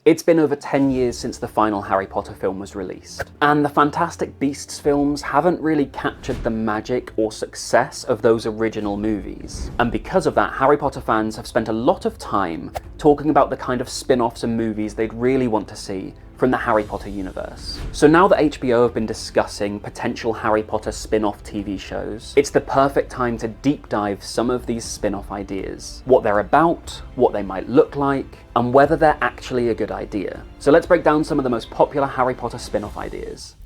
It's been over 10 years since the final Harry Potter film was released, and the Fantastic Beasts films haven't really captured the magic or success of those original movies. And because of that, Harry Potter fans have spent a lot of time talking about the kind of spin-offs and movies they'd really want to see from the Harry Potter universe. So now that HBO have been discussing potential Harry Potter spin-off TV shows, it's the perfect time to deep dive some of these spin-off ideas. What they're about, what they might look like, and whether they're actually a good idea. So let's break down some of the most popular Harry Potter spin-off ideas.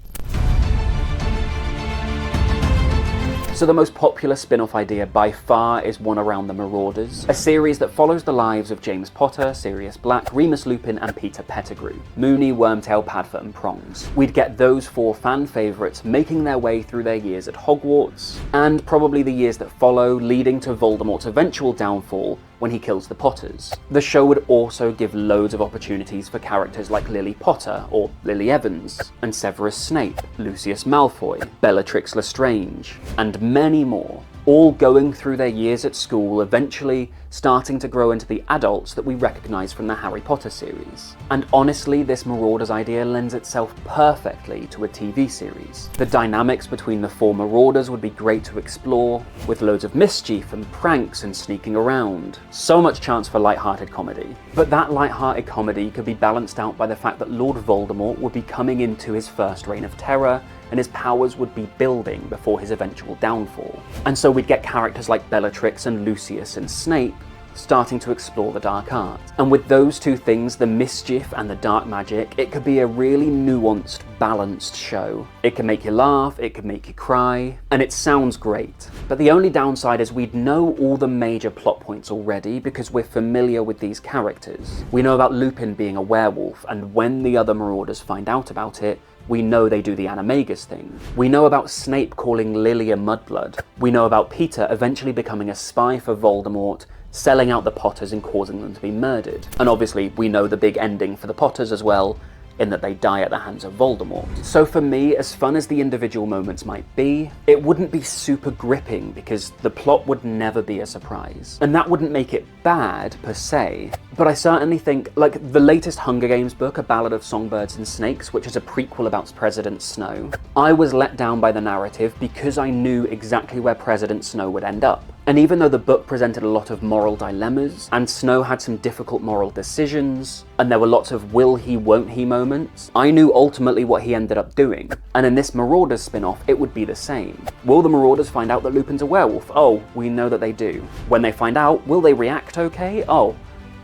So the most popular spin-off idea by far is one around the Marauders, a series that follows the lives of James Potter, Sirius Black, Remus Lupin and Peter Pettigrew, Moony, Wormtail, Padfoot and Prongs. We'd get those four fan favourites making their way through their years at Hogwarts, and probably the years that follow, leading to Voldemort's eventual downfall when he kills the Potters. The show would also give loads of opportunities for characters like Lily Potter, or Lily Evans, and Severus Snape, Lucius Malfoy, Bellatrix Lestrange, and many more, all going through their years at school, eventually starting to grow into the adults that we recognise from the Harry Potter series. And honestly, this Marauders idea lends itself perfectly to a TV series. The dynamics between the four Marauders would be great to explore, with loads of mischief and pranks and sneaking around. So much chance for light-hearted comedy. But that light-hearted comedy could be balanced out by the fact that Lord Voldemort would be coming into his first reign of terror, and his powers would be building before his eventual downfall. And so we'd get characters like Bellatrix and Lucius and Snape starting to explore the dark arts. And with those two things, the mischief and the dark magic, it could be a really nuanced, balanced show. It can make you laugh, it could make you cry, and it sounds great. But the only downside is we'd know all the major plot points already because we're familiar with these characters. We know about Lupin being a werewolf, and when the other Marauders find out about it, we know they do the Animagus thing. We know about Snape calling Lily a mudblood. We know about Peter eventually becoming a spy for Voldemort, selling out the Potters and causing them to be murdered. And obviously we know the big ending for the Potters as well, in that they die at the hands of Voldemort. So for me, as fun as the individual moments might be, it wouldn't be super gripping because the plot would never be a surprise. And that wouldn't make it bad, per se, but I certainly think, like the latest Hunger Games book, A Ballad of Songbirds and Snakes, which is a prequel about President Snow, I was let down by the narrative because I knew exactly where President Snow would end up. And even though the book presented a lot of moral dilemmas, and Snow had some difficult moral decisions, and there were lots of will he, won't he moments, I knew ultimately what he ended up doing. And in this Marauders spin-off, it would be the same. Will the Marauders find out that Lupin's a werewolf? Oh, we know that they do. When they find out, will they react okay? Oh,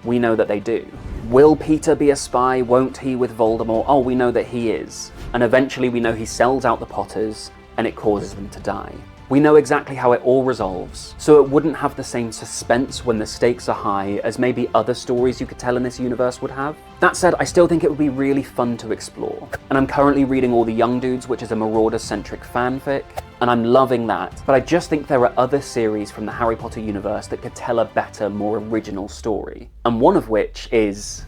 we know that they do. Will Peter be a spy, won't he, with Voldemort? Oh, we know that he is. And eventually we know he sells out the Potters, and it causes them to die. We know exactly how it all resolves, so it wouldn't have the same suspense when the stakes are high as maybe other stories you could tell in this universe would have. That said, I still think it would be really fun to explore, and I'm currently reading All the Young Dudes, which is a Marauders-centric fanfic, and I'm loving that, but I just think there are other series from the Harry Potter universe that could tell a better, more original story, and one of which is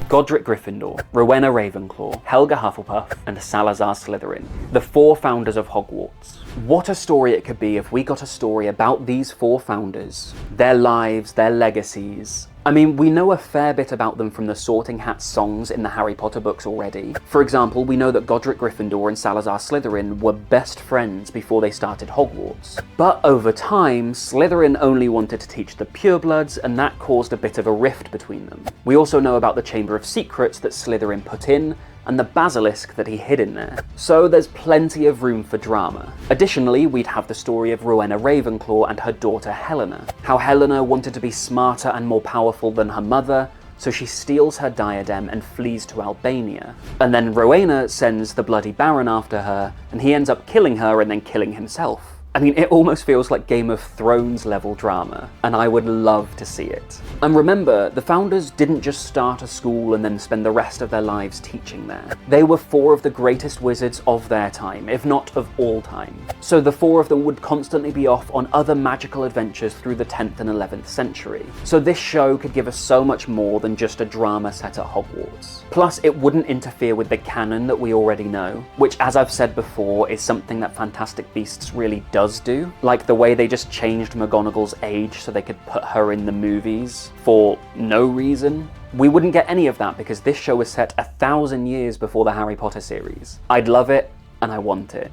Godric Gryffindor, Rowena Ravenclaw, Helga Hufflepuff, and Salazar Slytherin, the four founders of Hogwarts. What a story it could be if we got a story about these four founders, their lives, their legacies. I mean, we know a fair bit about them from the Sorting Hat songs in the Harry Potter books already. For example, we know that Godric Gryffindor and Salazar Slytherin were best friends before they started Hogwarts. But over time, Slytherin only wanted to teach the purebloods, and that caused a bit of a rift between them. We also know about the Chamber of Secrets that Slytherin put in, and the basilisk that he hid in there. So there's plenty of room for drama. Additionally, we'd have the story of Rowena Ravenclaw and her daughter Helena. How Helena wanted to be smarter and more powerful than her mother, so she steals her diadem and flees to Albania. And then Rowena sends the Bloody Baron after her, and he ends up killing her and then killing himself. I mean, it almost feels like Game of Thrones level drama, and I would love to see it. And remember, the founders didn't just start a school and then spend the rest of their lives teaching there. They were four of the greatest wizards of their time, if not of all time. So the four of them would constantly be off on other magical adventures through the 10th and 11th century. So this show could give us so much more than just a drama set at Hogwarts. Plus, it wouldn't interfere with the canon that we already know, which, as I've said before, is something that Fantastic Beasts really does does do, like the way they just changed McGonagall's age so they could put her in the movies for no reason. We wouldn't get any of that because this show was set 1,000 years before the Harry Potter series. I'd love it, and I want it.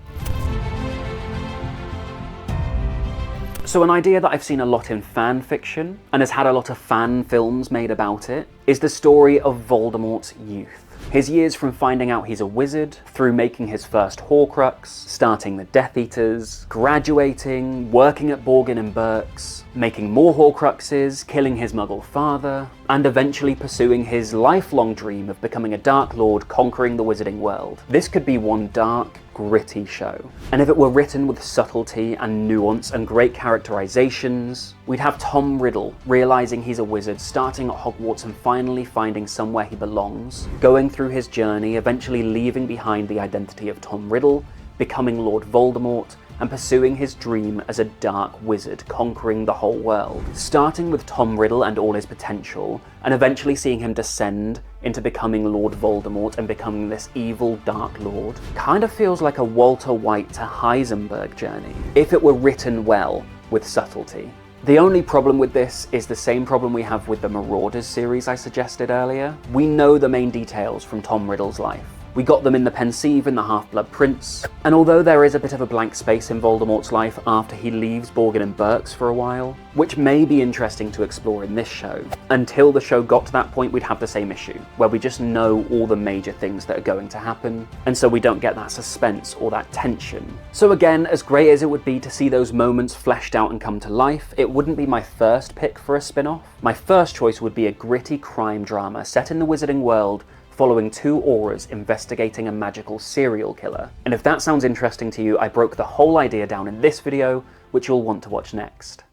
So an idea that I've seen a lot in fan fiction, and has had a lot of fan films made about it, is the story of Voldemort's youth. His years from finding out he's a wizard, through making his first Horcrux, starting the Death Eaters, graduating, working at Borgin and Burke's, making more Horcruxes, killing his Muggle father, and eventually pursuing his lifelong dream of becoming a Dark Lord conquering the wizarding world. This could be one dark, gritty show. And if it were written with subtlety and nuance and great characterizations, we'd have Tom Riddle realizing he's a wizard, starting at Hogwarts and finally finding somewhere he belongs, going through his journey, eventually leaving behind the identity of Tom Riddle, becoming Lord Voldemort, and pursuing his dream as a dark wizard, conquering the whole world. Starting with Tom Riddle and all his potential, and eventually seeing him descend into becoming Lord Voldemort and becoming this evil Dark Lord, kind of feels like a Walter White to Heisenberg journey, if it were written well, with subtlety. The only problem with this is the same problem we have with the Marauders series I suggested earlier. We know the main details from Tom Riddle's life. We got them in the Pensieve in the Half-Blood Prince, and although there is a bit of a blank space in Voldemort's life after he leaves Borgin and Burke's for a while, which may be interesting to explore in this show, until the show got to that point we'd have the same issue, where we just know all the major things that are going to happen, and so we don't get that suspense or that tension. So again, as great as it would be to see those moments fleshed out and come to life, it wouldn't be my first pick for a spin-off. My first choice would be a gritty crime drama set in the wizarding world, following two Aurors investigating a magical serial killer. And if that sounds interesting to you, I broke the whole idea down in this video, which you'll want to watch next.